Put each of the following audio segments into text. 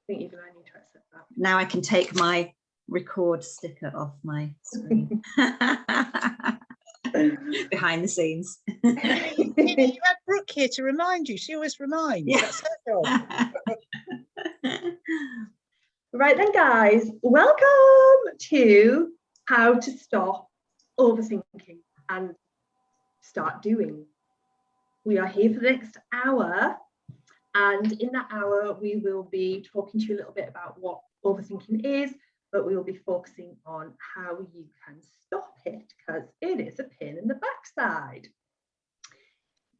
think even I need to accept that. Now I can take my record sticker off my screen. Behind the scenes. You had Brooke here to remind you. She always reminds. Yeah. That's her job. Right then, guys, welcome to How to Stop Overthinking and Start Doing. We are here for the next hour, and in that hour we will be talking to you a little bit about what overthinking is, but we will be focusing on how you can stop it, because it is a pain in the backside.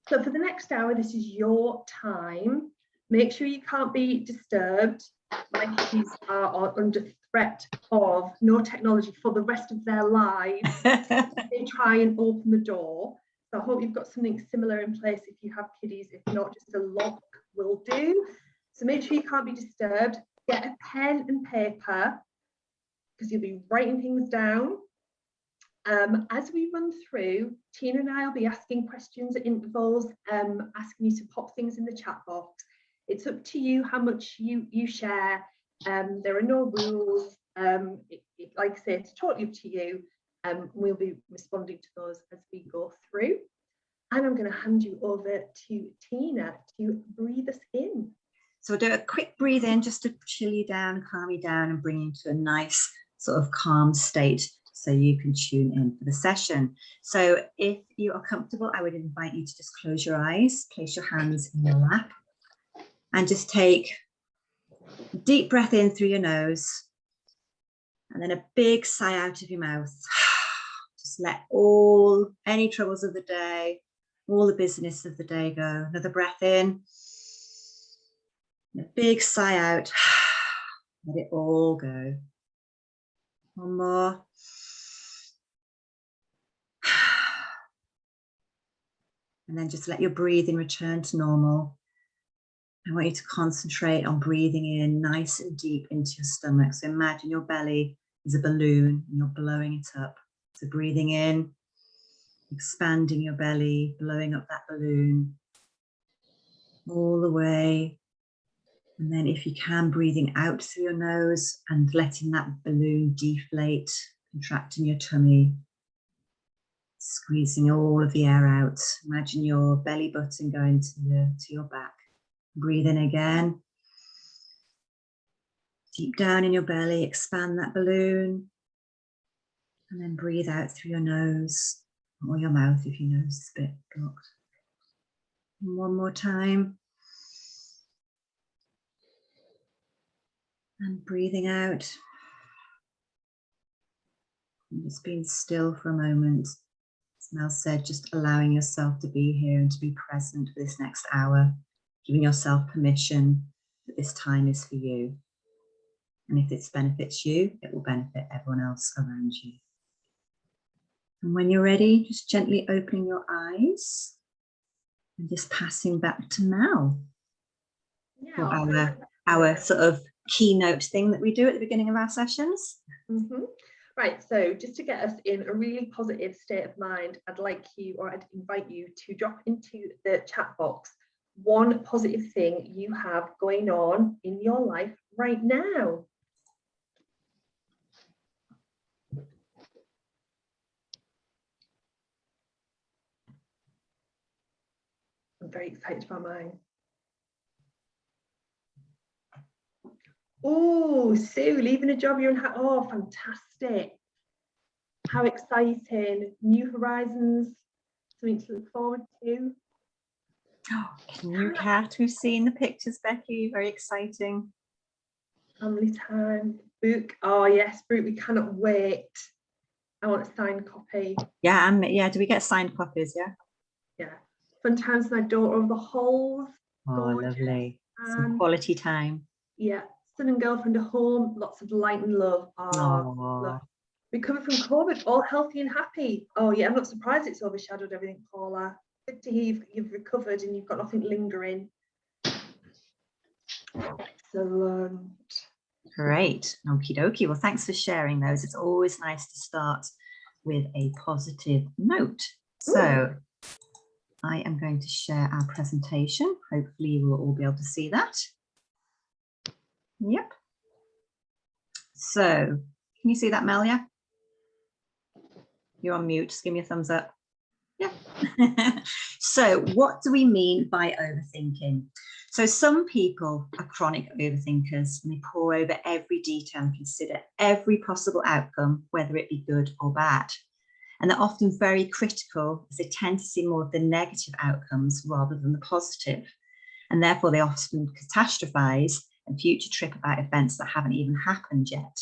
So for the next hour, this is your time. Make sure you can't be disturbed. My kids are under threat of no technology for the rest of their lives. They try and open the door. So I hope you've got something similar in place if you have kiddies. If not, just a lock will do. So make sure you can't be disturbed. Get a pen and paper, because you'll be writing things down. As we run through, Tina and I will be asking questions at intervals, asking you to pop things in the chat box. It's up to you how much you share. There are no rules. Like I say, it's totally up to you. We'll be responding to those as we go through. And I'm going to hand you over to Tina to breathe us in. So we'll do a quick breathe in just to chill you down, calm you down, and bring you to a nice sort of calm state so you can tune in for the session. So if you are comfortable, I would invite you to just close your eyes, place your hands in your lap, and just take a deep breath in through your nose, and then a big sigh out of your mouth. Just let any troubles of the day, all the business of the day go. Another breath in, and a big sigh out. Let it all go. One more. And then just let your breathing return to normal. I want you to concentrate on breathing in nice and deep into your stomach. So imagine your belly is a balloon and you're blowing it up. So breathing in, expanding your belly, blowing up that balloon all the way. And then if you can, breathing out through your nose and letting that balloon deflate, contracting your tummy, squeezing all of the air out. Imagine your belly button going to your back. Breathe in again. Deep down in your belly, expand that balloon. And then breathe out through your nose or your mouth if your nose is a bit blocked. And one more time. And breathing out. And just being still for a moment. As Mel said, just allowing yourself to be here and to be present for this next hour, giving yourself permission that this time is for you. And if it benefits you, it will benefit everyone else around you. And when you're ready, just gently opening your eyes and just passing back to Mel for our sort of keynote thing that we do at the beginning of our sessions. Mm-hmm. Right, so just to get us in a really positive state of mind, I'd invite you to drop into the chat box one positive thing you have going on in your life right now. I'm very excited about mine. Oh, Sue, leaving a job you're in. Oh, fantastic. How exciting. New horizons, something to look forward to. Oh, new cat. We've seen the pictures, Becky. Very exciting. Family time. Book. Oh, yes, Brooke, we cannot wait. I want a signed copy. Yeah, do we get signed copies? Yeah. Fun times with my daughter of the halls. Oh, gorgeous. lovely. Some quality time. Yeah. Son and girlfriend at home. Lots of light and love. Oh, recovered from COVID, all healthy and happy. Oh, yeah, I'm not surprised it's overshadowed everything, Paula. Good to hear you've recovered and you've got nothing lingering. Excellent. Great. Okie dokie. Well, thanks for sharing those. It's always nice to start with a positive note. So I am going to share our presentation. Hopefully you will all be able to see that. Yep. So, can you see that, Mel? Yeah? You're on mute. Just give me a thumbs up. Yeah. So, what do we mean by overthinking? So, some people are chronic overthinkers and they pore over every detail and consider every possible outcome, whether it be good or bad. And they're often very critical as they tend to see more of the negative outcomes rather than the positive. And therefore, they often catastrophize and future trip about events that haven't even happened yet.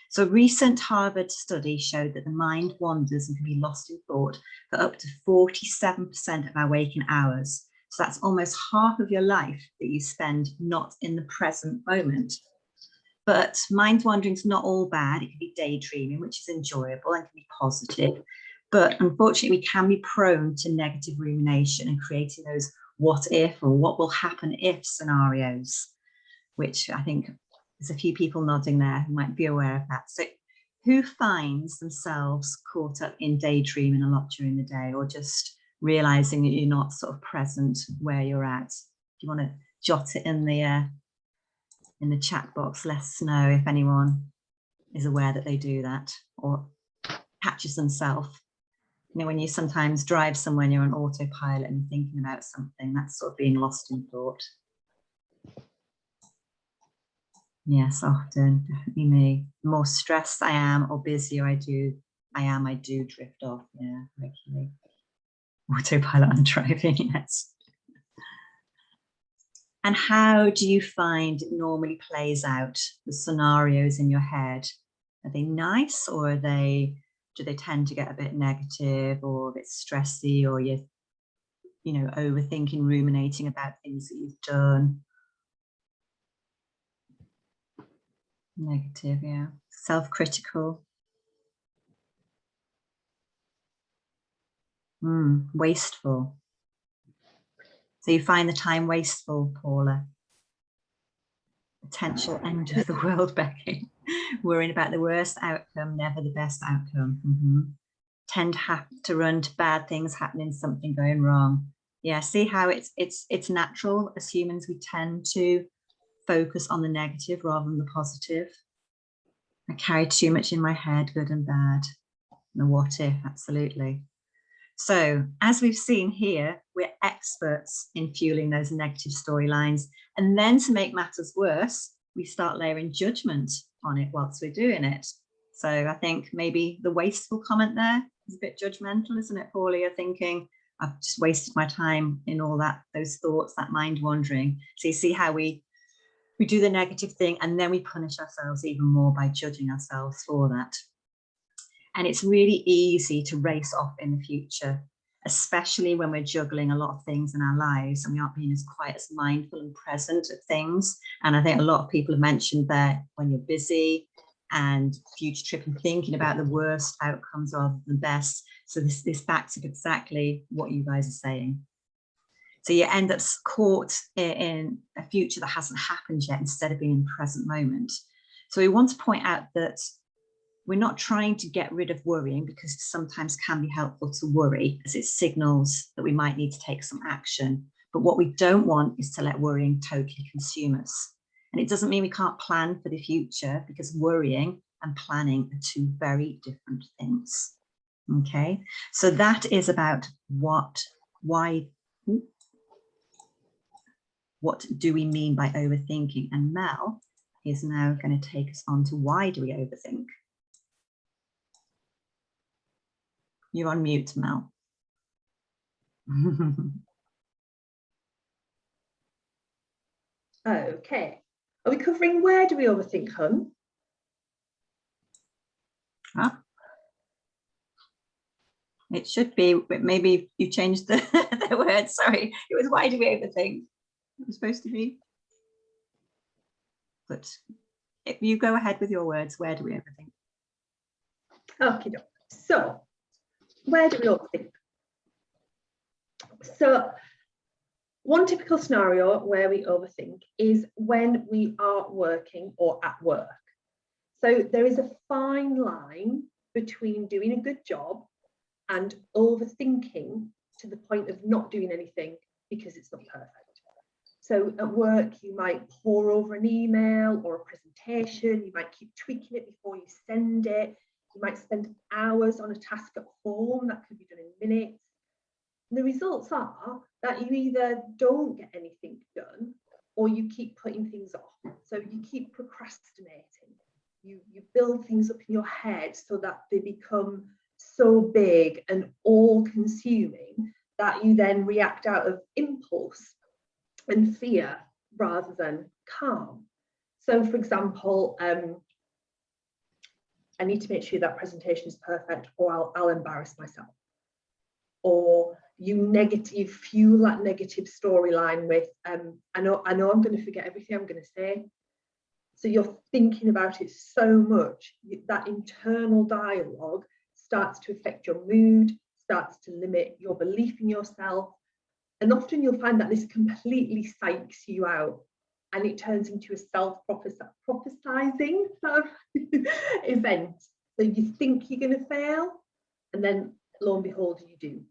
So a recent Harvard study showed that the mind wanders and can be lost in thought for up to 47% of our waking hours. So that's almost half of your life that you spend not in the present moment. But mind wandering is not all bad. It can be daydreaming, which is enjoyable and can be positive. But unfortunately, we can be prone to negative rumination and creating those what if or what will happen if scenarios, which I think there's a few people nodding there who might be aware of that. So who finds themselves caught up in daydreaming a lot during the day, or just realizing that you're not sort of present where you're at? Do you want to jot it in the chat box? Let us know if anyone is aware that they do that or catches themselves. You know, when you sometimes drive somewhere and you're on autopilot and thinking about something, that's sort of being lost in thought. Yes, often, definitely me. The more stressed I am or busier I do drift off, yeah, regularly. Autopilot on driving, yes. And how do you find it normally plays out, the scenarios in your head? Are they nice, or do they tend to get a bit negative or a bit stressy, or you know, overthinking, ruminating about things that you've done? Negative, yeah. Self-critical. Wasteful. So you find the time wasteful, Paula? Potential end of the world, Becky. Worrying about the worst outcome, never the best outcome. Tend to run to bad things happening, something going wrong. Yeah, see how it's natural as humans, we tend to focus on the negative rather than the positive. I carry too much in my head, good and bad. The what if, absolutely. So as we've seen here, we're experts in fueling those negative storylines. And then to make matters worse, we start layering judgment on it whilst we're doing it. So I think maybe the wasteful comment there is a bit judgmental, isn't it, Paula? You're thinking, I've just wasted my time in all that, those thoughts, that mind wandering. So you see how we do the negative thing and then we punish ourselves even more by judging ourselves for that. And it's really easy to race off in the future, especially when we're juggling a lot of things in our lives and we aren't being as quite as mindful and present at things. And I think a lot of people have mentioned that when you're busy and future tripping, thinking about the worst outcomes rather than the best. So this backs up exactly what you guys are saying. So you end up caught in a future that hasn't happened yet instead of being in the present moment. So we want to point out that we're not trying to get rid of worrying, because it sometimes can be helpful to worry as it signals that we might need to take some action. But what we don't want is to let worrying totally consume us. And it doesn't mean we can't plan for the future, because worrying and planning are two very different things. Okay, so that is about what do we mean by overthinking? And Mel is now going to take us on to why do we overthink? You're on mute, Mel. Okay. Are we covering where do we overthink, hun? Huh? It should be, but maybe you changed the word. Sorry, it was why do we overthink? It was supposed to be. But if you go ahead with your words, where do we overthink? Okay, so where do we overthink? So one typical scenario where we overthink is when we are working or at work. So there is a fine line between doing a good job and overthinking to the point of not doing anything because it's not perfect. So at work, you might pore over an email or a presentation. You might keep tweaking it before you send it. You might spend hours on a task at home that could be done in minutes. And the results are that you either don't get anything done or you keep putting things off. So you keep procrastinating. You build things up in your head so that they become so big and all-consuming that you then react out of impulse and fear rather than calm. So, for example, I need to make sure that presentation is perfect or I'll embarrass myself. Or you fuel that negative storyline with, I know I'm going to forget everything I'm going to say. So you're thinking about it so much, that internal dialogue starts to affect your mood, starts to limit your belief in yourself. And often you'll find that this completely psychs you out and it turns into a self-prophesying event. So you think you're going to fail, and then lo and behold, you do.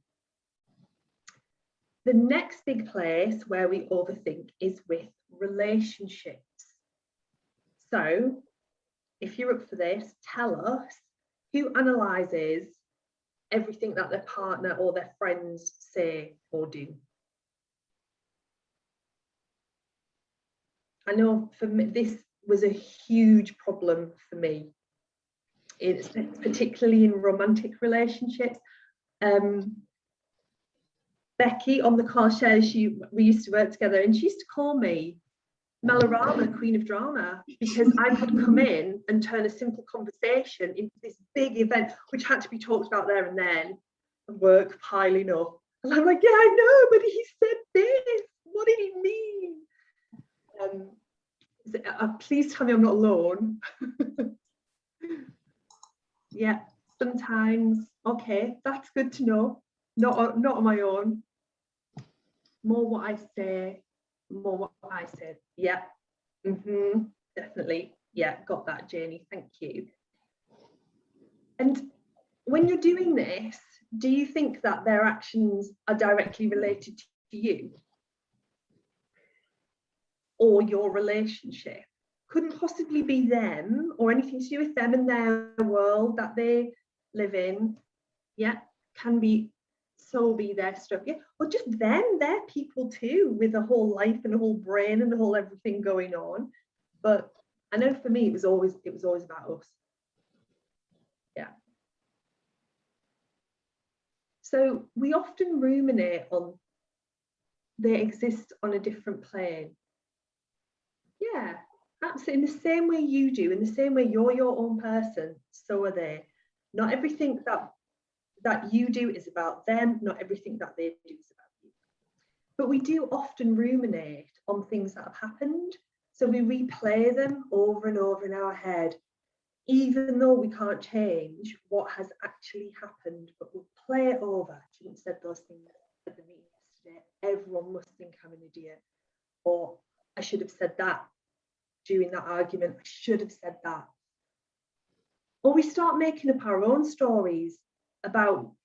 The next big place where we overthink is with relationships. So if you're up for this, tell us who analyzes everything that their partner or their friends say or do. I know for me, this was a huge problem for me. It's particularly in romantic relationships. Becky on the call shares, we used to work together, and she used to call me Melarama, Queen of Drama, because I could come in and turn a simple conversation into this big event, which had to be talked about there and then, and work piling up. And I'm like, yeah, I know, but he said this. What did he mean? Please tell me I'm not alone. Yeah, sometimes. Okay, that's good to know. Not on my own. More what I say, more what I said. Yeah, definitely. Yeah, got that, Janie. Thank you. And when you're doing this, do you think that their actions are directly related to you or your relationship? Couldn't possibly be them or anything to do with them and their world that they live in. Yeah, can be their stuff. Yeah, or just them, they're people too, with a whole life and a whole brain and a whole everything going on. But I know for me, it was always about us. Yeah. So we often ruminate on they exist on a different plane. Yeah, absolutely. In the same way you do, in the same way you're your own person, so are they. Not everything that you do is about them, not everything that they do is about you. But we do often ruminate on things that have happened. So we replay them over and over in our head, even though we can't change what has actually happened, but we'll play it over. I shouldn't have said those things at the meeting yesterday. Everyone must think I'm an idiot. Or I should have said that during that argument. I should have said that. Or we start making up our own stories about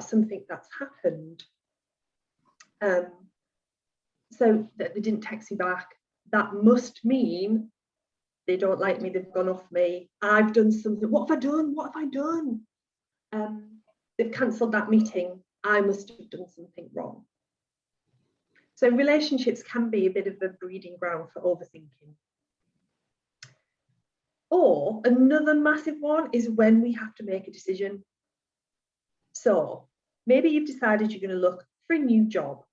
something that's happened. So that they didn't text me back, that must mean they don't like me, they've gone off me, I've done something, what have I done? They've cancelled that meeting, I must have done something wrong. So relationships can be a bit of a breeding ground for overthinking. Or another massive one is when we have to make a decision. So maybe you've decided you're going to look for a new job,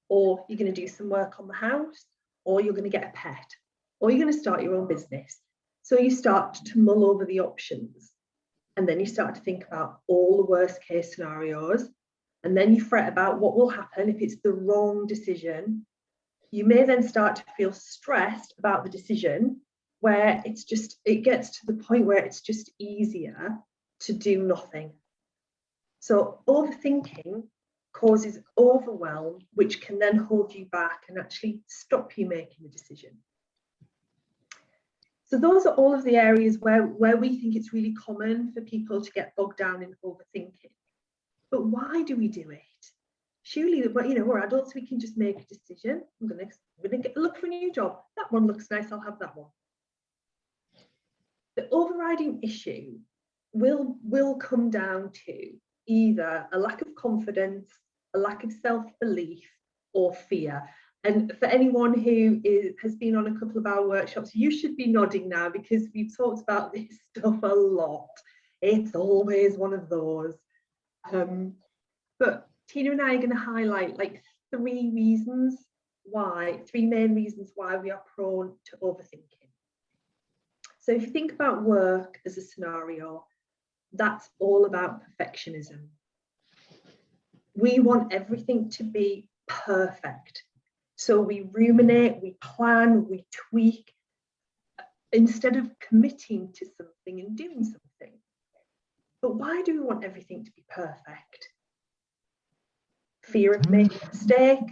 or you're going to do some work on the house, or you're going to get a pet, or you're going to start your own business. So you start to mull over the options, and then you start to think about all the worst case scenarios, and then you fret about what will happen if it's the wrong decision. You may then start to feel stressed about the decision, where it gets to the point where it's just easier to do nothing. So overthinking causes overwhelm, which can then hold you back and actually stop you making a decision. So those are all of the areas where we think it's really common for people to get bogged down in overthinking. But why do we do it? surely, we're adults, we can just make a decision. I'm going to look for a new job. That one looks nice, I'll have that one. The overriding issue will come down to either a lack of confidence, a lack of self-belief, or fear. And for anyone who has been on a couple of our workshops, you should be nodding now, because we've talked about this stuff a lot. It's always one of those. But Tina and I are going to highlight like three main reasons why we are prone to overthinking. So if you think about work as a scenario, that's all about perfectionism. We want everything to be perfect. So we ruminate, we plan, we tweak, instead of committing to something and doing something. But why do we want everything to be perfect? Fear of making a mistake,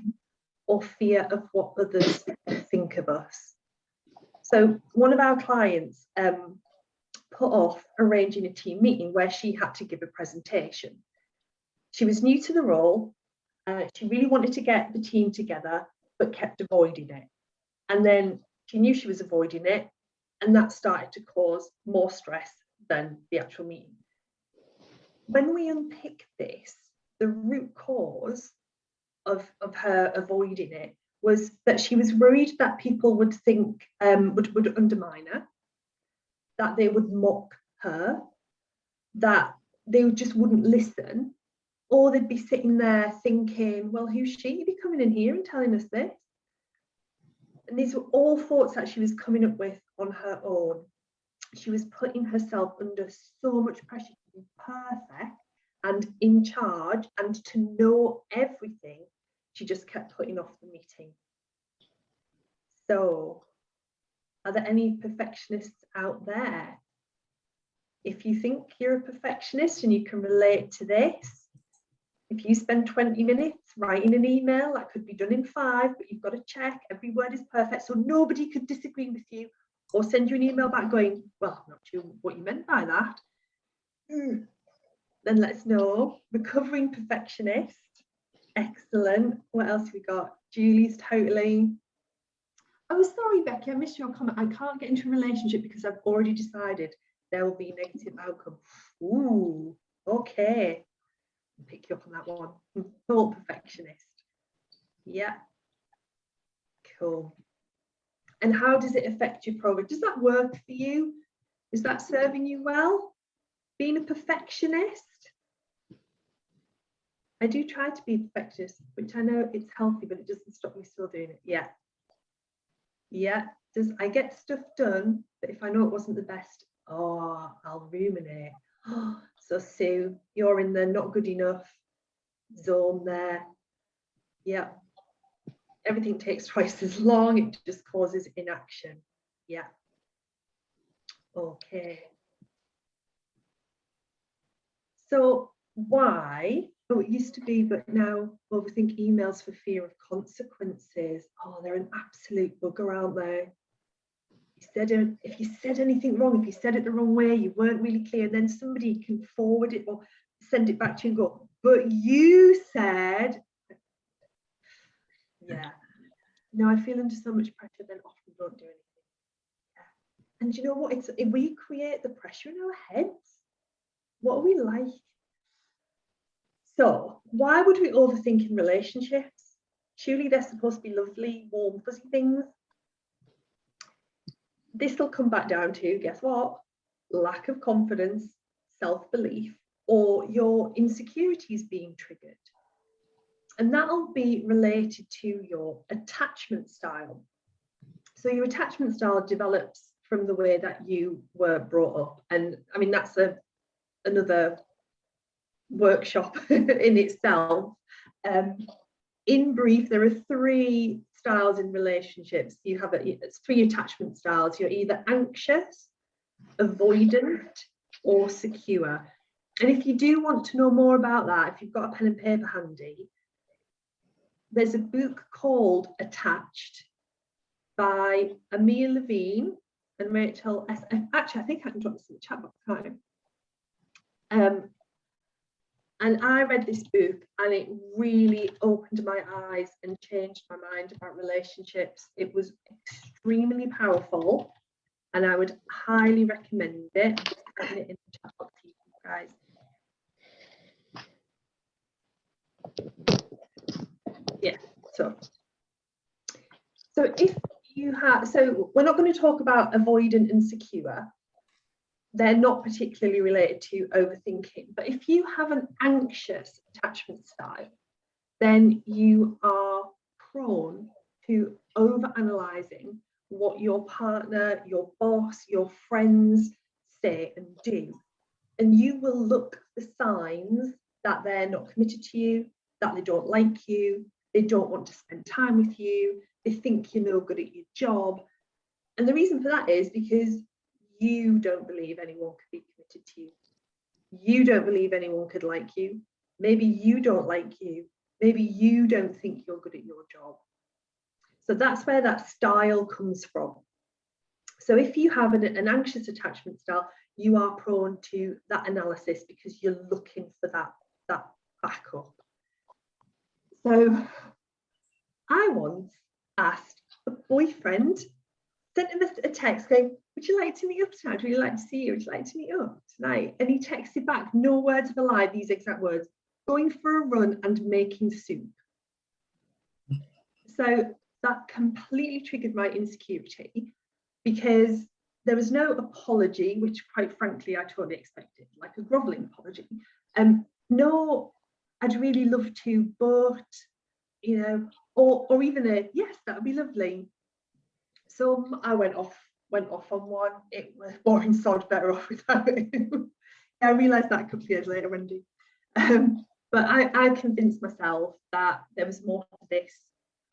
or fear of what others think of us? So one of our clients put off arranging a team meeting where she had to give a presentation. She was new to the role. She really wanted to get the team together, but kept avoiding it. And then she knew she was avoiding it, and that started to cause more stress than the actual meeting. When we unpick this, the root cause of her avoiding it was that she was worried that people would think, would undermine her, that they would mock her, that they just wouldn't listen, or they'd be sitting there thinking, well, who's she to be coming in here and telling us this? And these were all thoughts that she was coming up with on her own. She was putting herself under so much pressure to be perfect and in charge and to know everything. She just kept putting off the meeting. So, are there any perfectionists out there? If you think you're a perfectionist and you can relate to this, if you spend 20 minutes writing an email, that could be done in 5, but you've got to check every word is perfect, so nobody could disagree with you or send you an email back going, well, I'm not sure what you meant by that. Then let us know. Recovering perfectionist. Excellent. What else have we got? Julie's totally. Oh, sorry, Becky, I missed your comment. I can't get into a relationship because I've already decided there will be a negative outcome. Ooh, okay. I'll pick you up on that one. Full perfectionist. Yeah. Cool. And how does it affect your progress? Does that work for you? Is that serving you well? Being a perfectionist? I do try to be a perfectionist, which I know it's healthy, but it doesn't stop me still doing it. Yeah. Yeah. I get stuff done, but if I know it wasn't the best, I'll ruminate. So Sue, you're in the not good enough zone there. Yeah. Everything takes twice as long. It just causes inaction. Yeah. Okay. So why? Oh, it used to be, but now overthink emails for fear of consequences. Oh, they're an absolute bugger, aren't they? If you said anything wrong, if you said it the wrong way, you weren't really clear, then somebody can forward it or send it back to you and go, but you said, yeah. No, I feel under so much pressure, then often don't do anything. Yeah. And you know what? We create the pressure in our heads. What are we like? So why would we overthink in relationships? Surely they're supposed to be lovely, warm, fuzzy things. This will come back down to, guess what? Lack of confidence, self-belief, or your insecurities being triggered. And that'll be related to your attachment style. So your attachment style develops from the way that you were brought up. And I mean, that's another workshop in itself. In brief, there are 3 styles in relationships. You have it's 3 attachment styles. You're either anxious, avoidant, or secure. And if you do want to know more about that, if you've got a pen and paper handy, there's a book called Attached by Amir Levine and Rachel S. Actually, I think I can drop this in the chat box, can't I? And I read this book and it really opened my eyes and changed my mind about relationships. It was extremely powerful and I would highly recommend it. I'm just putting it in the chat box for you guys. Yeah, so if you have, so we're not going to talk about avoidant and secure. They're not particularly related to overthinking, but if you have an anxious attachment style, then you are prone to overanalyzing what your partner, your boss, your friends say and do. And you will look for signs that they're not committed to you, that they don't like you, they don't want to spend time with you, they think you're no good at your job. And the reason for that is because you don't believe anyone could be committed to you. You don't believe anyone could like you. Maybe you don't like you. Maybe you don't think you're good at your job. So that's where that style comes from. So if you have an anxious attachment style, you are prone to that analysis because you're looking for that backup. So I once asked a boyfriend, sent him a text going, would you like to meet up tonight? Would you like to see you? Would you like to meet up tonight? And he texted back, no words of a lie, these exact words, going for a run and making soup. So that completely triggered my insecurity because there was no apology, which quite frankly I totally expected, like a groveling apology. No, I'd really love to, but, you know, or even a yes, that would be lovely. So I went off on one. It was boring sod, better off without him. I realised that a couple of years later, Wendy. But I convinced myself that there was more to this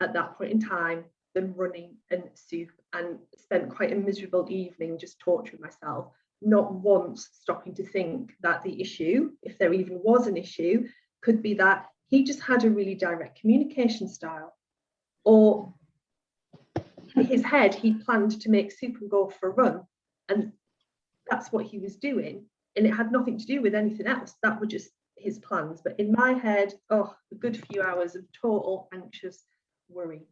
at that point in time than running and soup, and spent quite a miserable evening just torturing myself, not once stopping to think that the issue, if there even was an issue, could be that he just had a really direct communication style, or in his head he planned to make soup and go for a run, and that's what he was doing, and it had nothing to do with anything else. That were just his plans. But in my head, a good few hours of total anxious worry.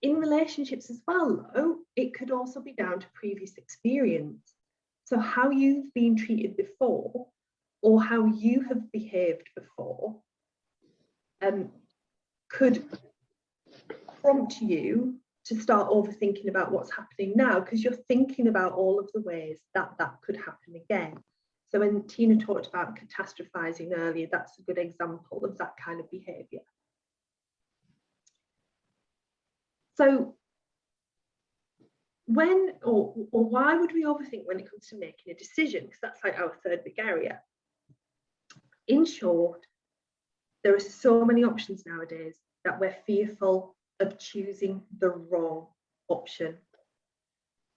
In relationships as well, though, it could also be down to previous experience. So how you've been treated before, or how you have behaved before, could prompt you to start overthinking about what's happening now, because you're thinking about all of the ways that that could happen again. So when Tina talked about catastrophizing earlier, that's a good example of that kind of behavior. So when or why would we overthink when it comes to making a decision? Because that's like our third big area. In short, there are so many options nowadays that we're fearful of choosing the wrong option.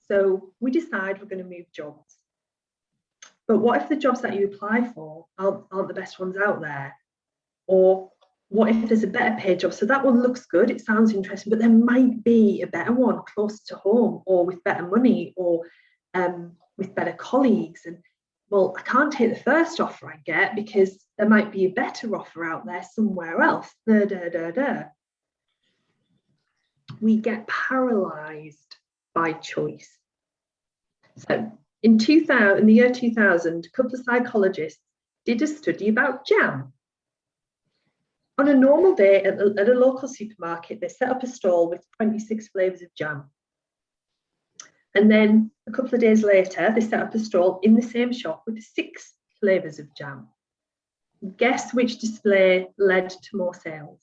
So we decide we're going to move jobs. But what if the jobs that you apply for aren't the best ones out there? Or what if there's a better paid job? So that one looks good, it sounds interesting, but there might be a better one closer to home, or with better money, or with better colleagues. And well, I can't take the first offer I get because there might be a better offer out there somewhere else. We get paralyzed by choice. So in the year 2000, a couple of psychologists did a study about jam. On a normal day at a local supermarket, they set up a stall with 26 flavours of jam. And then a couple of days later, they set up a stall in the same shop with 6 flavours of jam. Guess which display led to more sales?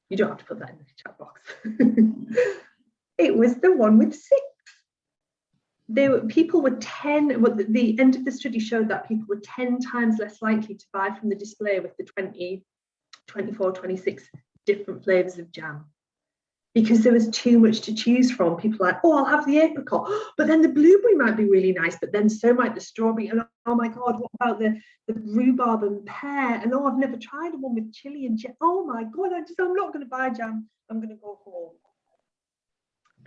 You don't have to put that in the chat box. It was the one with 6. People were 10, well, the end of the study showed that people were 10 times less likely to buy from the display with the 20, 24, 26 different flavours of jam, because there was too much to choose from. People were like, oh, I'll have the apricot, but then the blueberry might be really nice, but then so might the strawberry, and oh my God, what about the rhubarb and pear? And oh, I've never tried one with chili and jam. Oh my God, I'm not going to buy jam, I'm going to go home.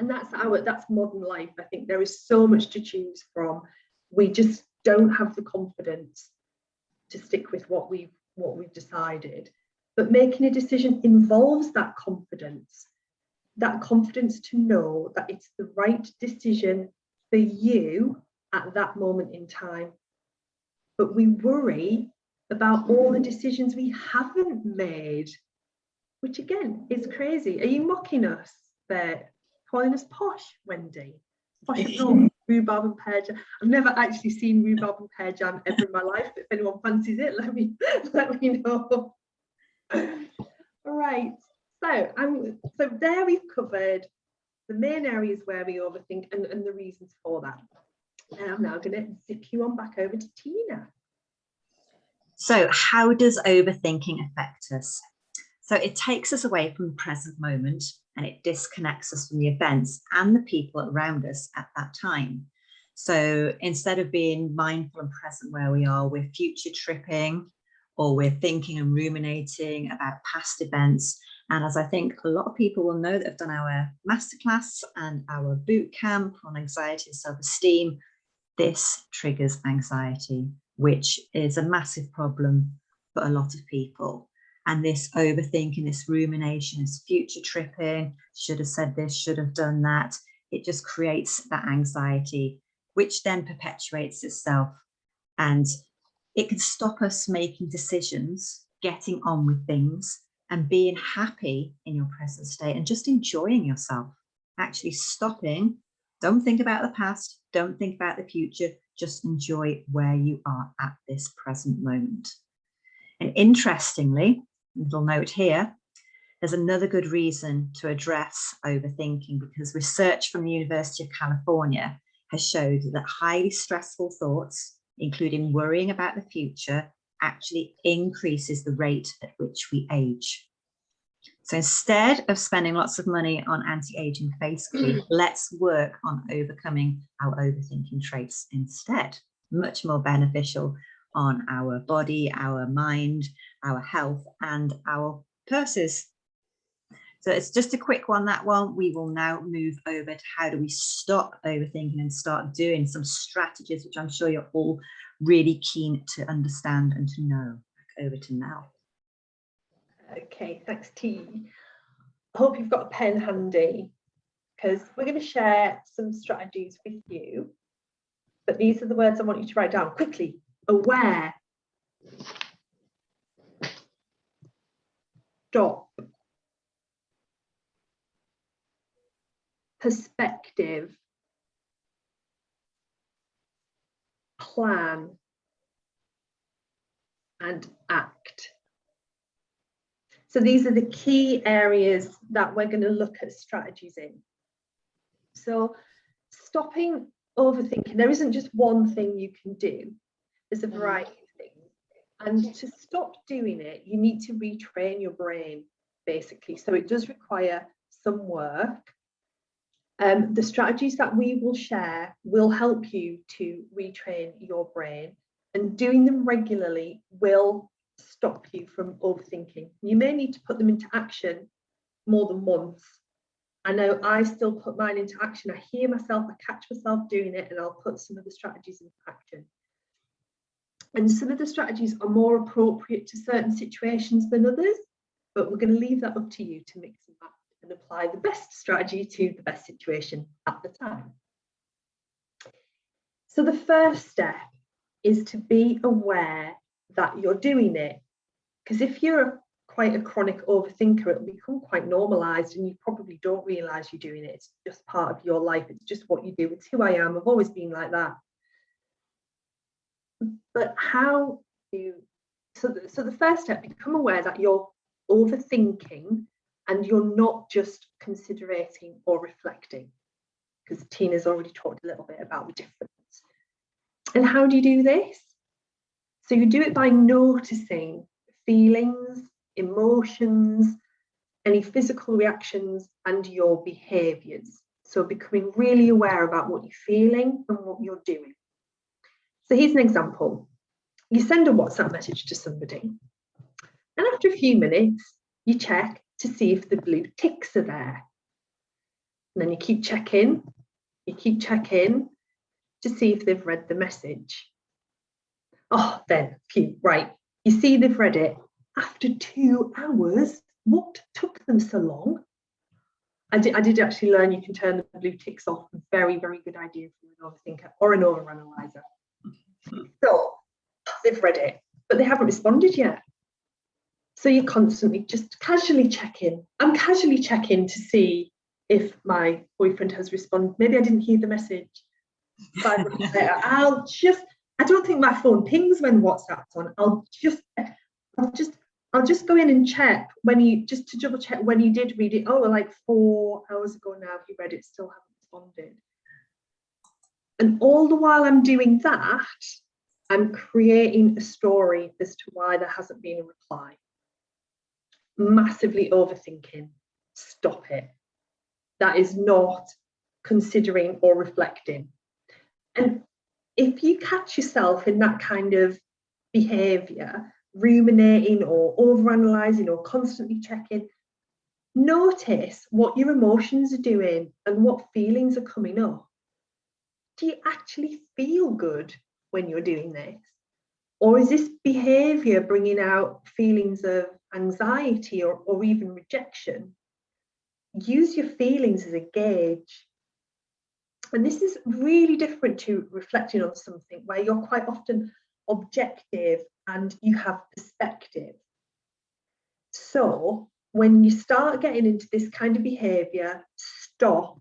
And that's modern life. I think there is so much to choose from. We just don't have the confidence to stick with what we've decided. But making a decision involves that confidence to know that it's the right decision for you at that moment in time. But we worry about all the decisions we haven't made, which again is crazy. Are you mocking us there, calling us posh, Wendy? Posh at home, rhubarb and pear jam. I've never actually seen rhubarb and pear jam ever in my life, but if anyone fancies it, let me know. All right, so there we've covered the main areas where we overthink and the reasons for that. And I'm now going to zip you on back over to Tina. So how does overthinking affect us? So it takes us away from the present moment, and it disconnects us from the events and the people around us at that time. So instead of being mindful and present where we are, we're future tripping, or we're thinking and ruminating about past events. And as I think a lot of people will know that have done our masterclass and our boot camp on anxiety and self-esteem, this triggers anxiety, which is a massive problem for a lot of people. And this overthinking, this rumination, this future tripping, should have said this, should have done that, it just creates that anxiety, which then perpetuates itself. And it can stop us making decisions, getting on with things, and being happy in your present state and just enjoying yourself. Actually stopping, don't think about the past, don't think about the future, just enjoy where you are at this present moment. And interestingly, little note here, there's another good reason to address overthinking, because research from the University of California has showed that highly stressful thoughts, including worrying about the future, actually increases the rate at which we age. So instead of spending lots of money on anti-aging face cream, let's work on overcoming our overthinking traits instead. Much more beneficial on our body, our mind, our health, and our purses. So it's just a quick one, that one. We will now move over to how do we stop overthinking and start doing some strategies, which I'm sure you're all really keen to understand and to know. Back over to Mel. Okay, thanks, T. I hope you've got a pen handy, because we're going to share some strategies with you. But these are the words I want you to write down quickly. Aware. Stop. Perspective. Plan. And act. So these are the key areas that we're going to look at strategies in. So stopping overthinking, there isn't just one thing you can do. There's a variety of things. And to stop doing it, you need to retrain your brain, basically. So it does require some work. The strategies that we will share will help you to retrain your brain, and doing them regularly will stop you from overthinking. You may need to put them into action more than once. I know I still put mine into action. I hear myself, I catch myself doing it, and I'll put some of the strategies into action. And some of the strategies are more appropriate to certain situations than others, but we're going to leave that up to you to mix and match and apply the best strategy to the best situation at the time. So the first step is to be aware that you're doing it. Because if you're quite a chronic overthinker, it'll become quite normalized and you probably don't realize you're doing it. It's just part of your life. It's just what you do. It's who I am. I've always been like that. But how do, so the first step, become aware that you're overthinking and you're not just considerating or reflecting, because Tina's already talked a little bit about the difference. And how do you do this? So you do it by noticing feelings, emotions, any physical reactions, and your behaviours. So becoming really aware about what you're feeling and what you're doing. So here's an example. You send a WhatsApp message to somebody, and after a few minutes, you check to see if the blue ticks are there. And then you keep checking to see if they've read the message. Oh, then, phew, right. You see, they've read it. After 2 hours, what took them so long? I did actually learn you can turn the blue ticks off. Very, very good idea for an overthinker or an overanalyzer. So they've read it, but they haven't responded yet. So you constantly just casually check in. I'm casually checking to see if my boyfriend has responded. Maybe I didn't hear the message. 5 minutes later, I don't think my phone pings when WhatsApp's on. I'll just go in and check just to double check when you did read it. Oh, like 4 hours ago now, he read it, still haven't responded. And all the while I'm doing that, I'm creating a story as to why there hasn't been a reply. Massively overthinking. Stop it. That is not considering or reflecting. And if you catch yourself in that kind of behavior, ruminating or overanalyzing or constantly checking, notice what your emotions are doing and what feelings are coming up. Do you actually feel good when you're doing this? Or is this behavior bringing out feelings of anxiety or even rejection? Use your feelings as a gauge. And this is really different to reflecting on something where you're quite often objective and you have perspective. So when you start getting into this kind of behavior, stop,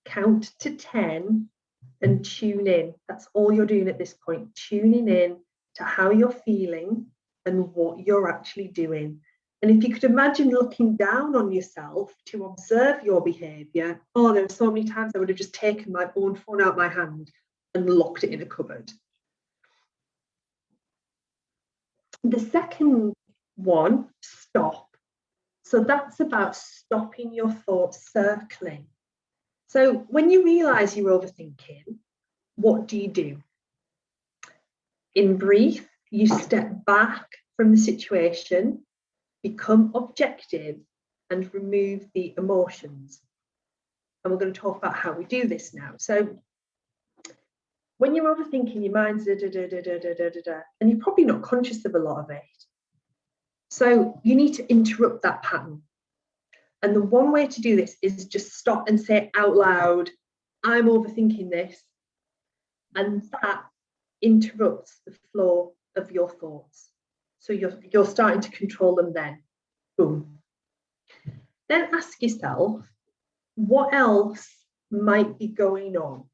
count to 10 and tune in. That's all you're doing at this point, tuning in to how you're feeling and what you're actually doing. And if you could imagine looking down on yourself to observe your behavior, oh, there were so many times I would have just taken my own phone out of my hand and locked it in a cupboard. The second one, stop. So that's about stopping your thoughts circling. So when you realize you're overthinking, what do? In brief, you step back from the situation, become objective, and remove the emotions. And we're going to talk about how we do this now. So when you're overthinking, your mind's and you're probably not conscious of a lot of it. So you need to interrupt that pattern. And the one way to do this is just stop and say out loud, I'm overthinking this. And that interrupts the flow of your thoughts. So you're starting to control them then. Boom. Then ask yourself, what else might be going on?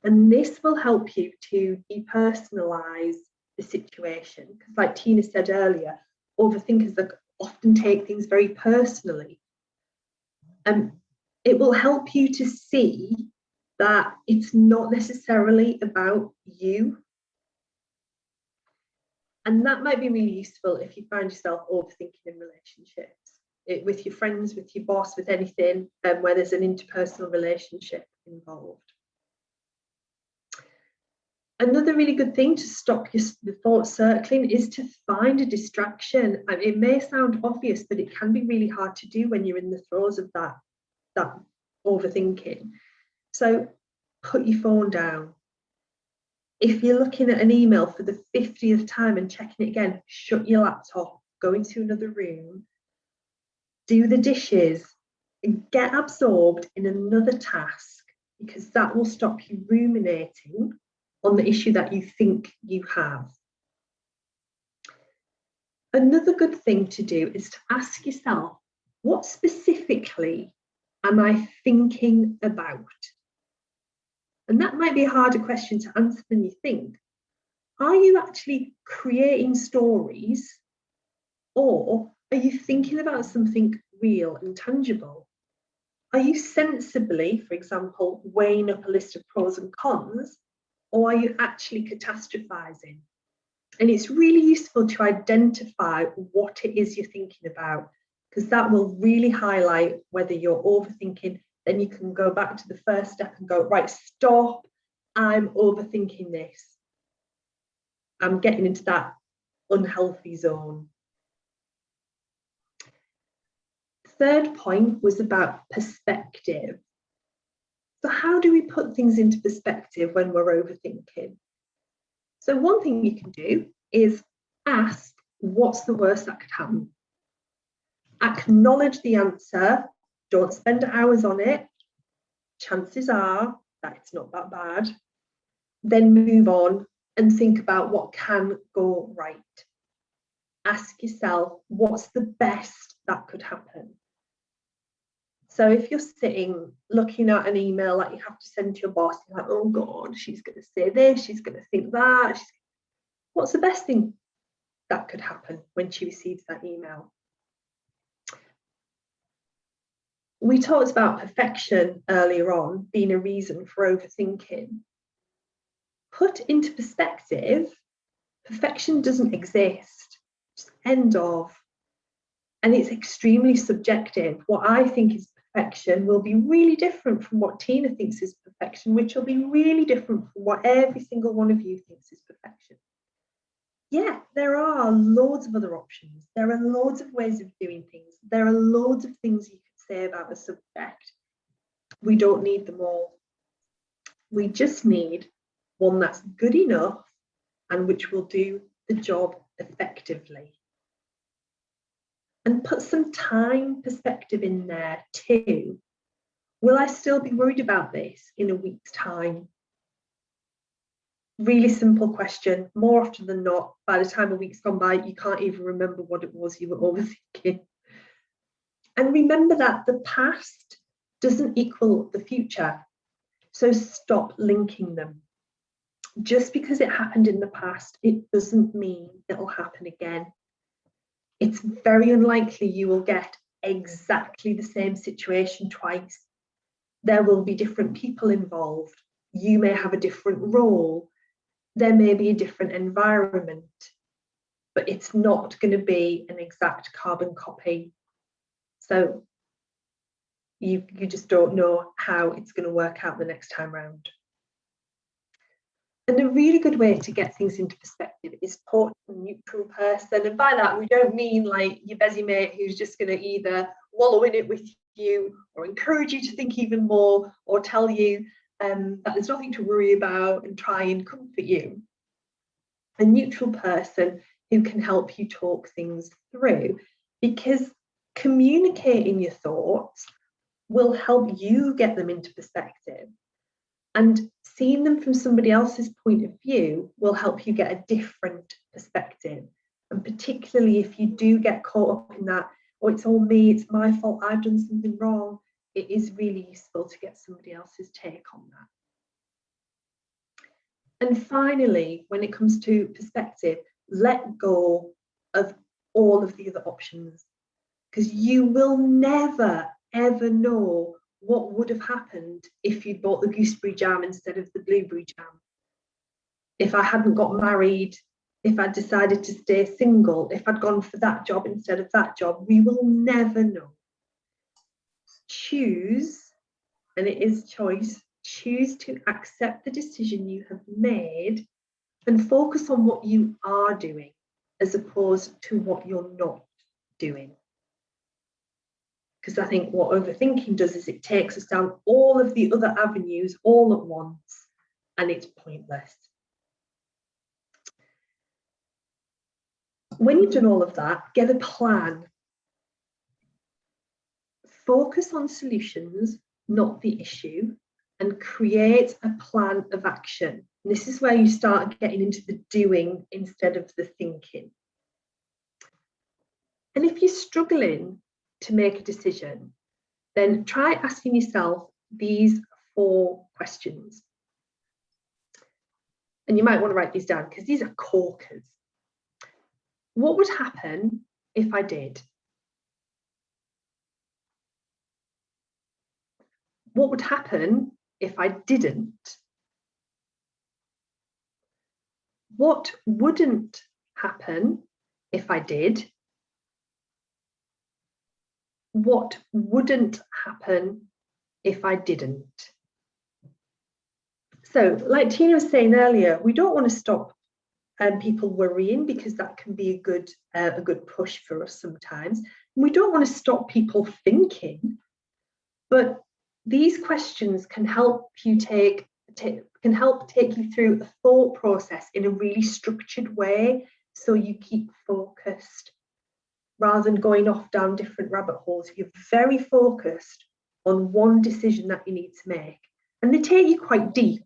And this will help you to depersonalize the situation. Because like Tina said earlier, overthinkers often take things very personally. And it will help you to see that it's not necessarily about you. And that might be really useful if you find yourself overthinking in relationships, with your friends, with your boss, with anything where there's an interpersonal relationship involved. Another really good thing to stop the thoughts circling is to find a distraction. And it may sound obvious, but it can be really hard to do when you're in the throes of that overthinking. So put your phone down. If you're looking at an email for the 50th time and checking it again, shut your laptop, go into another room, do the dishes, and get absorbed in another task, because that will stop you ruminating on the issue that you think you have. Another good thing to do is to ask yourself, what specifically am I thinking about? And that might be a harder question to answer than you think. Are you actually creating stories, or are you thinking about something real and tangible? Are you sensibly, for example, weighing up a list of pros and cons, or are you actually catastrophizing? And it's really useful to identify what it is you're thinking about, because that will really highlight whether you're overthinking. Then you can go back to the first step and go, right, stop, I'm overthinking this. I'm getting into that unhealthy zone. Third point was about perspective. So how do we put things into perspective when we're overthinking? So one thing you can do is ask, what's the worst that could happen? Acknowledge the answer. Don't spend hours on it. Chances are that it's not that bad. Then move on and think about what can go right. Ask yourself, what's the best that could happen? So if you're sitting looking at an email that you have to send to your boss, you're like, oh God, she's going to say this, she's going to think that. What's the best thing that could happen when she receives that email? We talked about perfection earlier on being a reason for overthinking. Put into perspective, perfection doesn't exist. Just end of. And it's extremely subjective. What I think is perfection will be really different from what Tina thinks is perfection, which will be really different from what every single one of you thinks is perfection. Yeah, there are loads of other options. There are loads of ways of doing things. There are loads of things you could say about a subject. We don't need them all. We just need one that's good enough and which will do the job effectively. And put some time perspective in there too. Will I still be worried about this in a week's time? Really simple question. More often than not, by the time a week's gone by, you can't even remember what it was you were overthinking. And remember that the past doesn't equal the future. So stop linking them. Just because it happened in the past, it doesn't mean it'll happen again. It's very unlikely you will get exactly the same situation twice. There will be different people involved. You may have a different role. There may be a different environment, but it's not going to be an exact carbon copy. So you just don't know how it's going to work out the next time round. And a really good way to get things into perspective is talk to a neutral person. And by that, we don't mean like your busy mate who's just going to either wallow in it with you or encourage you to think even more or tell you that there's nothing to worry about and try and comfort you. A neutral person who can help you talk things through, because communicating your thoughts will help you get them into perspective. And seeing them from somebody else's point of view will help you get a different perspective. And particularly if you do get caught up in that, oh, it's all me, it's my fault, I've done something wrong, it is really useful to get somebody else's take on that. And finally, when it comes to perspective, let go of all of the other options, because you will never, ever know what would have happened if you'd bought the gooseberry jam instead of the blueberry jam. If I hadn't got married, if I'd decided to stay single, if I'd gone for that job instead of that job, we will never know. Choose, and it is choice, choose to accept the decision you have made and focus on what you are doing as opposed to what you're not doing. Because I think what overthinking does is it takes us down all of the other avenues all at once, and it's pointless. When you've done all of that, get a plan. Focus on solutions, not the issue, and create a plan of action. And this is where you start getting into the doing instead of the thinking. And if you're struggling to make a decision, then try asking yourself these 4 questions. And you might want to write these down because these are corkers. What would happen if I did? What would happen if I didn't? What wouldn't happen if I did? What wouldn't happen if I didn't? So, like Tina was saying earlier, we don't want to stop people worrying, because that can be a good push for us sometimes. We don't want to stop people thinking, but these questions can help you can help take you through a thought process in a really structured way so you keep focused rather than going off down different rabbit holes. You're very focused on one decision that you need to make, and they take you quite deep.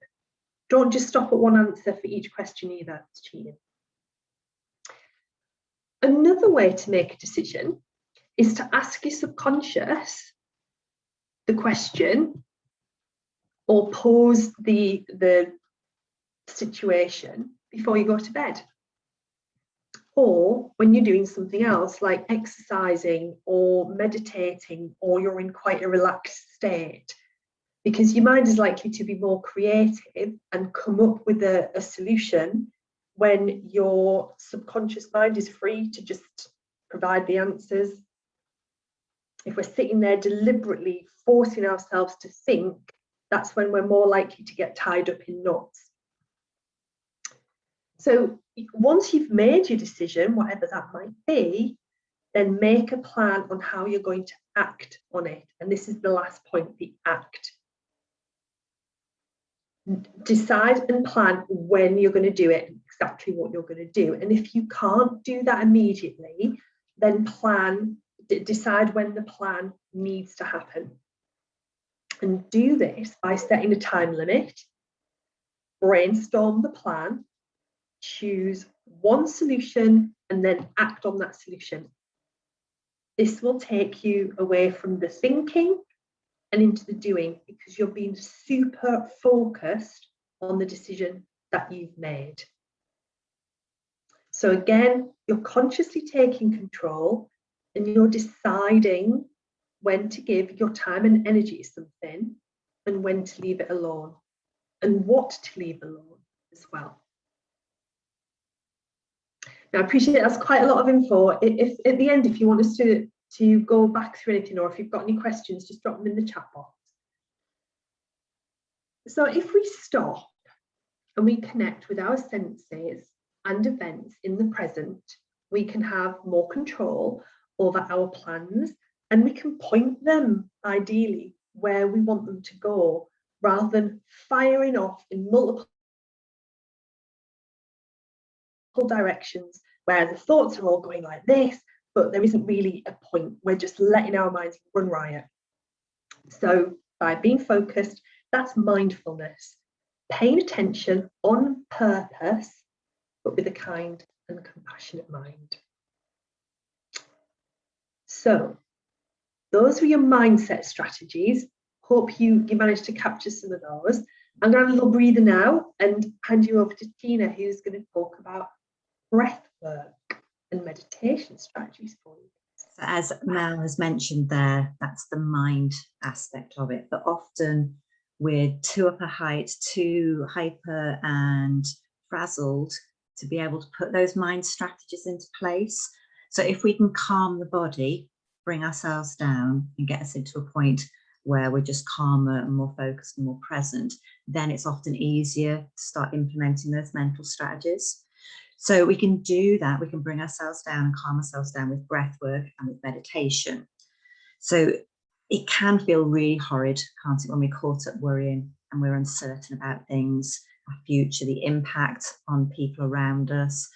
Don't just stop at one answer for each question either. It's cheating. Another way to make a decision is to ask your subconscious the question or pose the situation before you go to bed, or when you're doing something else like exercising or meditating, or you're in quite a relaxed state, because your mind is likely to be more creative and come up with a solution when your subconscious mind is free to just provide the answers. If we're sitting there deliberately forcing ourselves to think, that's when we're more likely to get tied up in knots. So once you've made your decision, whatever that might be, then make a plan on how you're going to act on it. And this is the last point, the act. Decide and plan when you're going to do it, exactly what you're going to do. And if you can't do that immediately, then decide when the plan needs to happen. And do this by setting a time limit, brainstorm the plan, choose one solution, and then act on that solution. This will take you away from the thinking and into the doing, because you're being super focused on the decision that you've made. So again, you're consciously taking control and you're deciding when to give your time and energy to something and when to leave it alone, and what to leave alone as well. Now, I appreciate that's quite a lot of info. If at the end, if you want us to go back through anything, or if you've got any questions, just drop them in the chat box. So if we stop and we connect with our senses and events in the present, we can have more control over our plans, and we can point them ideally where we want them to go, rather than firing off in multiple directions where the thoughts are all going like this, but there isn't really a point. We're just letting our minds run riot. So by being focused, that's mindfulness, paying attention on purpose, but with a kind and compassionate mind. So those were your mindset strategies. Hope you managed to capture some of those. I'm going to have a little breather now and hand you over to Tina, who's going to talk about breath work and meditation strategies for you. So as Mel has mentioned there, that's the mind aspect of it. But often we're too up a height, too hyper and frazzled to be able to put those mind strategies into place. So if we can calm the body, bring ourselves down and get us into a point where we're just calmer and more focused and more present, then it's often easier to start implementing those mental strategies. So we can do that. We can bring ourselves down and calm ourselves down with breath work and with meditation. So it can feel really horrid, can't it, when we're caught up worrying and we're uncertain about things, our future, the impact on people around us.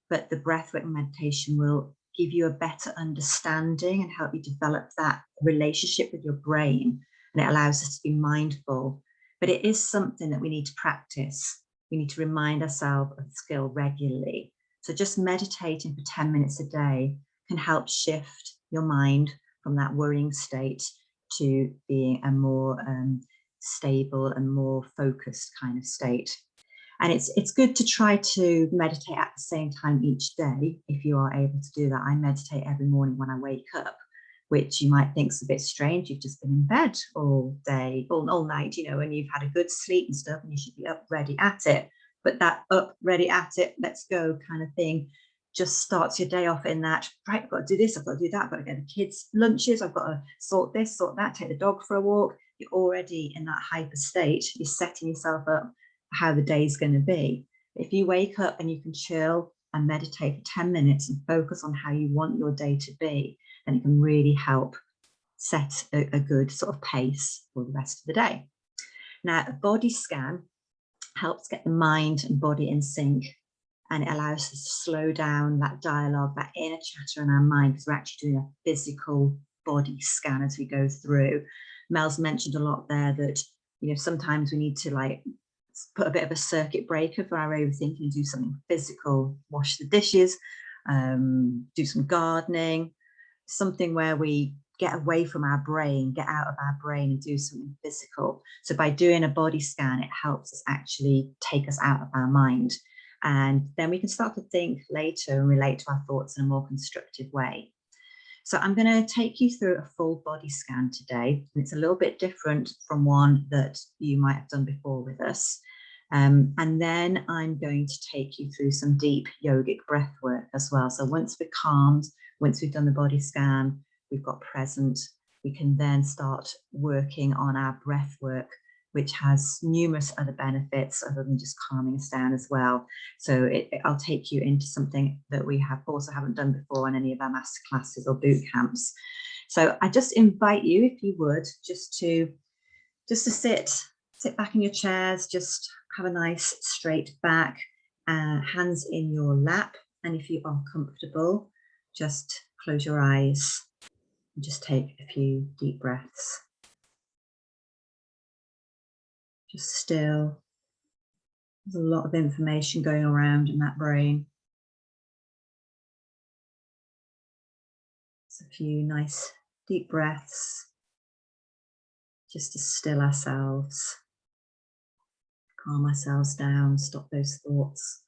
But the breath work and meditation will give you a better understanding and help you develop that relationship with your brain. And it allows us to be mindful. But it is something that we need to practice. We need to remind ourselves of the skill regularly. So just meditating for 10 minutes a day can help shift your mind from that worrying state to being a more stable and more focused kind of state. And it's good to try to meditate at the same time each day if you are able to do that. I meditate every morning when I wake up, which you might think is a bit strange. You've just been in bed all day, all night, you know, and you've had a good sleep and stuff, and you should be up ready at it. But that up ready at it, let's go kind of thing just starts your day off in that, right, I've got to do this, I've got to do that, I've got to get the kids lunches, I've got to sort this, sort that, take the dog for a walk. You're already in that hyper state. You're setting yourself up for how the day's going to be. If you wake up and you can chill and meditate for 10 minutes and focus on how you want your day to be, then it can really help set a good sort of pace for the rest of the day. Now, a body scan helps get the mind and body in sync, and it allows us to slow down that dialogue, that inner chatter in our mind, because we're actually doing a physical body scan as we go through. Mel's mentioned a lot there that, you know, sometimes we need to like put a bit of a circuit breaker for our overthinking and do something physical, wash the dishes, do some gardening, something where we get away from our brain, get out of our brain and do something physical. So by doing a body scan, it helps us actually take us out of our mind. And then we can start to think later and relate to our thoughts in a more constructive way. So I'm going to take you through a full body scan today. And it's a little bit different from one that you might have done before with us. And then I'm going to take you through some deep yogic breath work as well. So once we're calmed, once we've done the body scan, we've got present, we can then start working on our breath work, which has numerous other benefits other than just calming us down as well. So I'll take you into something that we haven't done before on any of our masterclasses or boot camps. So I just invite you, if you would, just to sit back in your chairs, just have a nice straight back, hands in your lap. And if you are comfortable, just close your eyes and just take a few deep breaths. Just still. There's a lot of information going around in that brain. Just a few nice deep breaths, just to still ourselves, calm ourselves down, stop those thoughts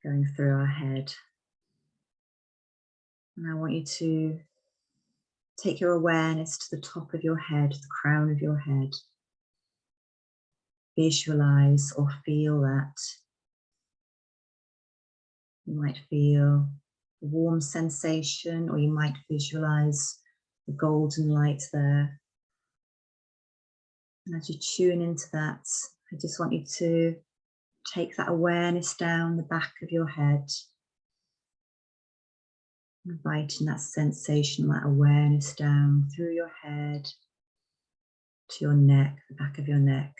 going through our head. And I want you to take your awareness to the top of your head, the crown of your head. Visualize or feel that. You might feel a warm sensation, or you might visualize the golden light there. And as you tune into that, I just want you to take that awareness down the back of your head, inviting that sensation, that awareness down through your head to your neck, the back of your neck,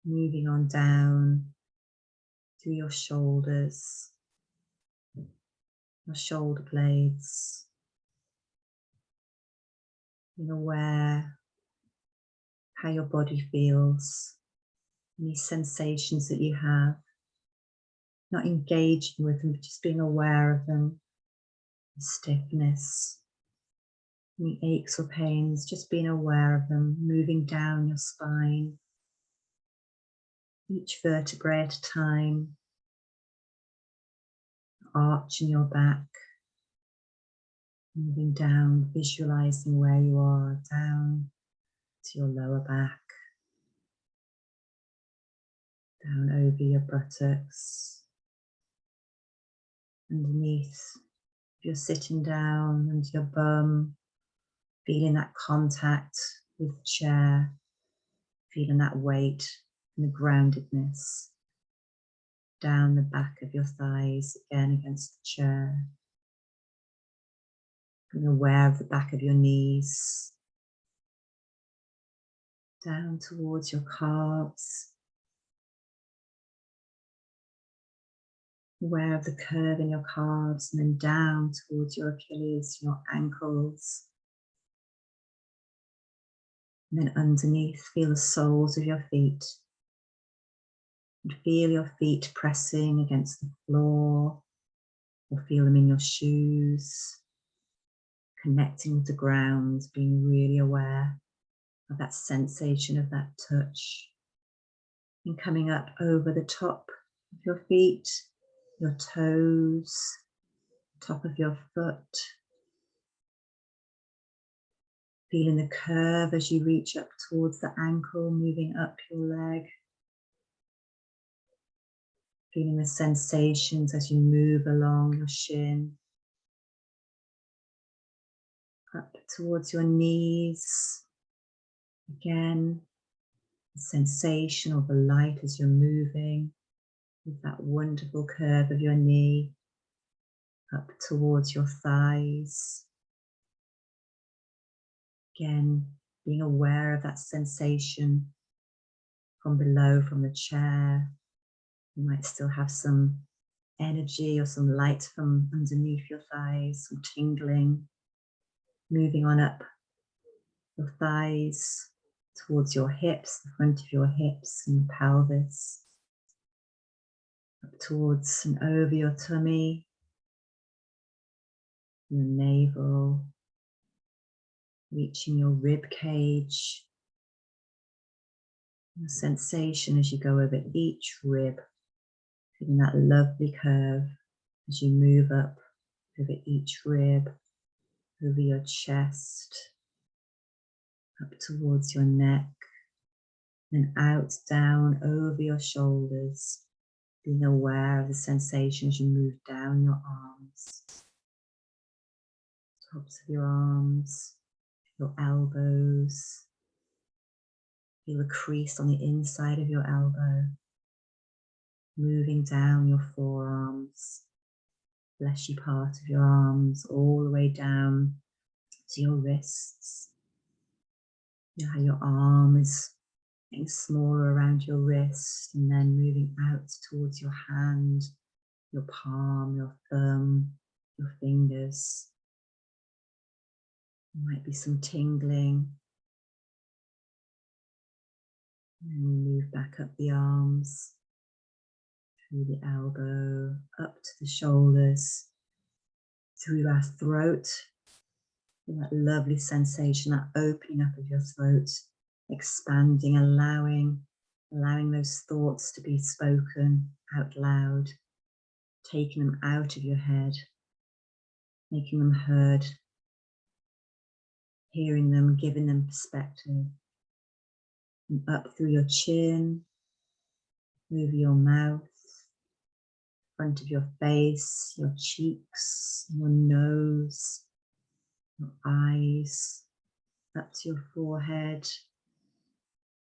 moving on down through your shoulders, your shoulder blades, being aware how your body feels, any sensations that you have, not engaging with them, but just being aware of them, the stiffness, any aches or pains, just being aware of them, moving down your spine, each vertebrae at a time, arch in your back, moving down, visualizing where you are, down to your lower back, down over your buttocks, underneath. If you're sitting down, under your bum, feeling that contact with the chair, feeling that weight and the groundedness down the back of your thighs, again against the chair. Being aware of the back of your knees, down towards your calves, aware of the curve in your calves, and then down towards your Achilles, your ankles. And then underneath, feel the soles of your feet. And feel your feet pressing against the floor, or feel them in your shoes, connecting with the ground, being really aware of that sensation of that touch. And coming up over the top of your feet, your toes, top of your foot. Feeling the curve as you reach up towards the ankle, moving up your leg. Feeling the sensations as you move along your shin. Up towards your knees. Again, the sensation of the light as you're moving with that wonderful curve of your knee. Up towards your thighs. Again, being aware of that sensation from below, from the chair. You might still have some energy or some light from underneath your thighs, some tingling. Moving on up your thighs towards your hips, the front of your hips and your pelvis. Up towards and over your tummy, your navel, reaching your rib cage. The sensation as you go over each rib, feeling that lovely curve as you move up over each rib, over your chest, up towards your neck, and out, down, over your shoulders, being aware of the sensation as you move down your arms, tops of your arms, your elbows. Feel the crease on the inside of your elbow, moving down your forearms, fleshy part of your arms, all the way down to your wrists. You know how your arm is getting smaller around your wrist and then moving out towards your hand, your palm, your thumb, your fingers. There might be some tingling. And then we move back up the arms, through the elbow, up to the shoulders, through our throat. And that lovely sensation, that opening up of your throat, expanding, allowing those thoughts to be spoken out loud, taking them out of your head, making them heard, hearing them, giving them perspective. And up through your chin, over your mouth, front of your face, your cheeks, your nose, your eyes, up to your forehead.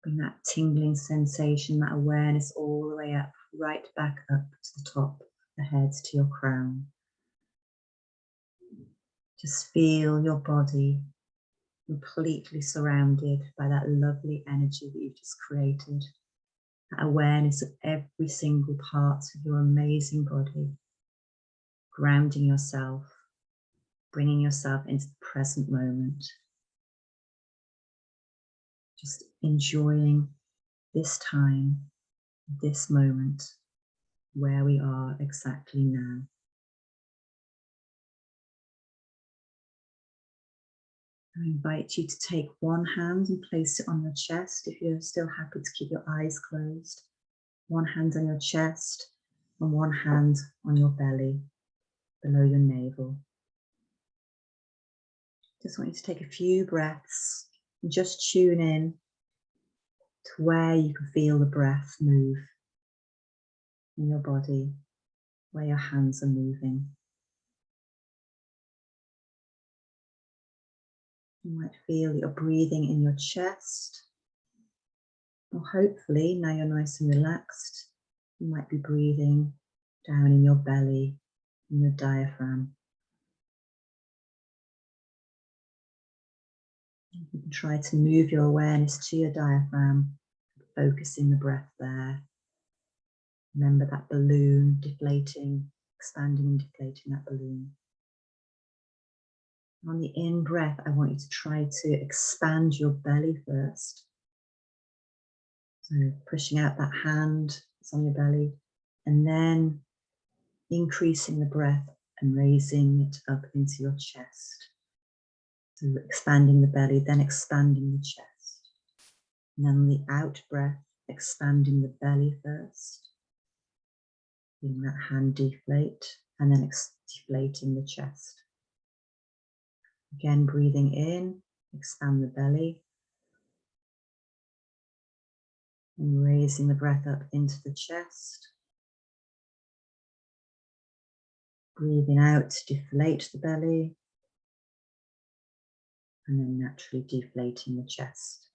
Bring that tingling sensation, that awareness all the way up, right back up to the top of the head, to your crown. Just feel your body completely surrounded by that lovely energy that you've just created. That awareness of every single part of your amazing body. Grounding yourself, bringing yourself into the present moment. Just enjoying this time, this moment, where we are exactly now. I invite you to take one hand and place it on your chest if you're still happy to keep your eyes closed. One hand on your chest and one hand on your belly, below your navel. Just want you to take a few breaths and just tune in to where you can feel the breath move in your body, where your hands are moving. You might feel that you're breathing in your chest, or hopefully now you're nice and relaxed, you might be breathing down in your belly, in your diaphragm. You can try to move your awareness to your diaphragm, focusing the breath there. Remember that balloon deflating, expanding and deflating that balloon. On the in-breath, I want you to try to expand your belly first. So pushing out that hand that's on your belly, and then increasing the breath and raising it up into your chest. So expanding the belly, then expanding the chest. And then on the out breath, expanding the belly first. Feeling that hand deflate, and then deflating the chest. Again, breathing in, expand the belly. And raising the breath up into the chest. Breathing out to deflate the belly. And then naturally deflating the chest.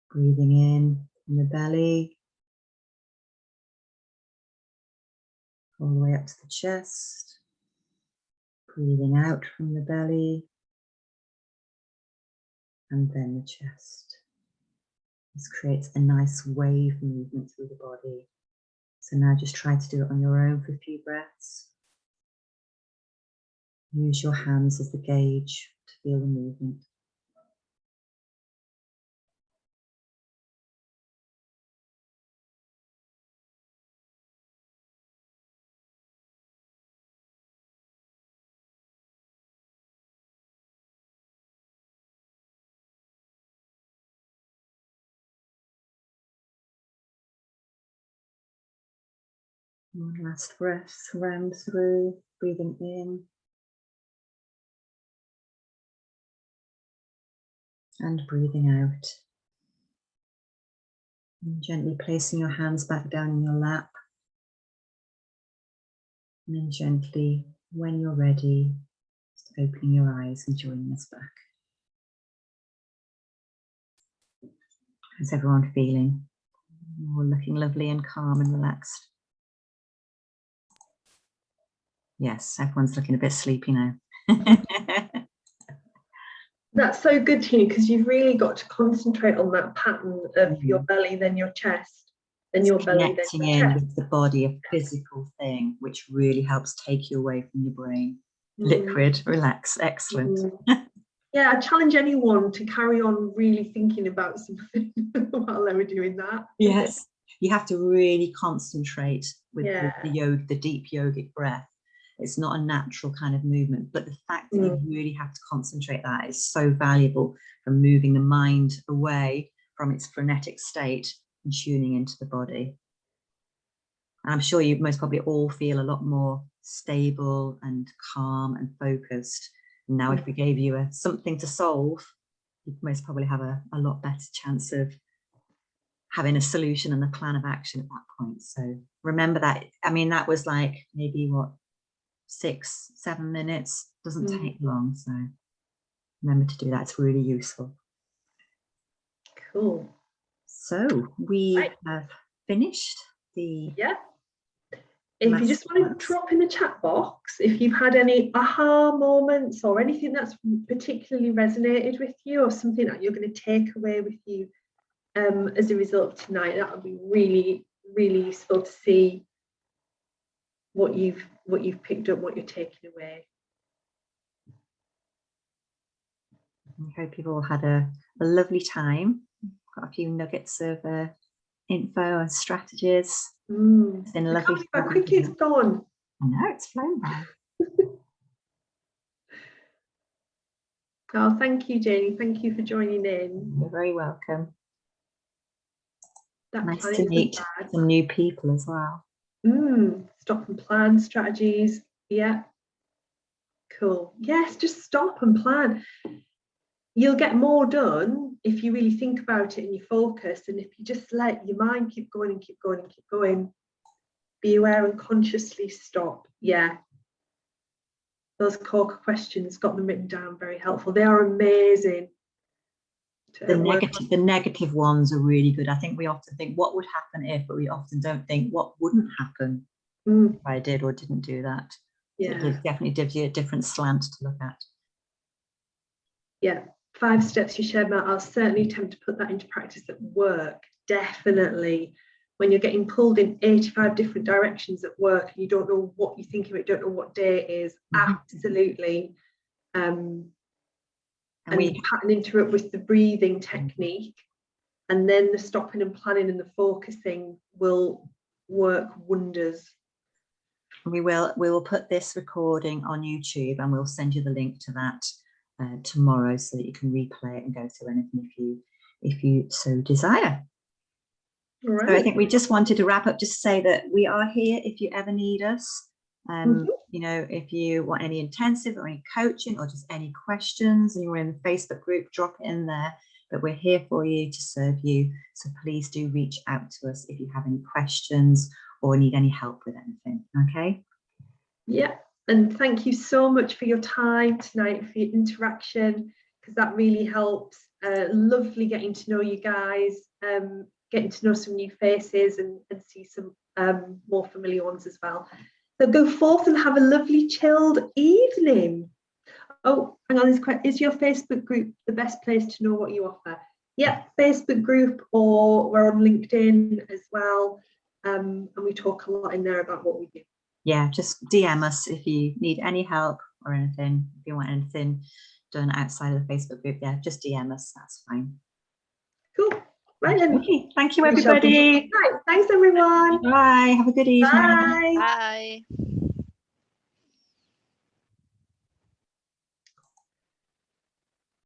Breathing in the belly. All the way up to the chest. Breathing out from the belly. And then the chest. This creates a nice wave movement through the body. So now just try to do it on your own for a few breaths. Use your hands as the gauge to feel the movement. One last breath, round through, breathing in and breathing out. And gently placing your hands back down in your lap. And then gently, when you're ready, just opening your eyes and joining us back. How's everyone feeling? You're looking lovely and calm and relaxed. Yes, everyone's looking a bit sleepy now. That's so good, Tina, because you've really got to concentrate on that pattern of your belly, then your chest, then your belly, then Connecting your in chest. with the body, a physical thing, which really helps take you away from your brain. Liquid, relax, excellent. Yeah, I challenge anyone to carry on really thinking about something while they were doing that. Yes, you have to really concentrate with Yeah. the deep yogic breath. It's not a natural kind of movement, but the fact that you really have to concentrate, that is so valuable for moving the mind away from its frenetic state and tuning into the body. And I'm sure you most probably all feel a lot more stable and calm and focused. And now if we gave you something to solve, you'd most probably have a lot better chance of having a solution and a plan of action at that point. So remember that. I mean, that was like maybe what, 6-7 minutes, doesn't take long. So remember to do that. It's really useful. Cool. So we have finished the If you just want to drop in the chat box if you've had any aha moments or anything that's particularly resonated with you, or something that you're going to take away with you as a result of tonight, that would be really, really useful to see what you've picked up, what you're taking away. I hope you've all had a lovely time. Got a few nuggets of info and strategies. It's been lovely. How quickly it's gone. I know, it's flown by. Oh, thank you, Janie. Thank you for joining in. You're very welcome. That nice to meet some new people as well. Stop and plan strategies. Yeah. Cool. Yes, just stop and plan. You'll get more done if you really think about it and you focus, and if you just let your mind keep going and keep going and keep going. Be aware and consciously stop. Yeah. Those core questions, got them written down, very helpful. They are amazing. The negative ones are really good. I think we often think what would happen if, but we often don't think what wouldn't happen if I did or didn't do that. Yeah. So it definitely gives you a different slant to look at. Yeah. 5 steps you shared, Matt. I'll certainly attempt to put that into practice at work. Definitely. When you're getting pulled in 85 different directions at work and you don't know what you're thinking about, don't know what day it is, absolutely. And pattern into it with the breathing technique, and then the stopping and planning and the focusing will work wonders. We will put this recording on YouTube, and we'll send you the link to that tomorrow so that you can replay it and go through anything if you so desire. Right. So I think we just wanted to wrap up, just say that we are here if you ever need us. You know, if you want any intensive or any coaching or just any questions and you're in the Facebook group, drop it in there. But we're here for you to serve you. So please do reach out to us if you have any questions or need any help with anything. Okay. Yeah. And thank you so much for your time tonight, for your interaction, because that really helps. Lovely getting to know you guys, getting to know some new faces and see some more familiar ones as well. So go forth and have a lovely chilled evening. Oh, hang on, is your Facebook group the best place to know what you offer? Facebook group, or we're on LinkedIn as well. And we talk a lot in there about what we do. Yeah, just DM us if you need any help or anything. If you want anything done outside of the Facebook group, yeah, just DM us. That's fine. Cool. Right then. Okay. Thank you, We shall everybody. Right. Thanks, everyone. Bye. Have a good evening. Bye. Bye.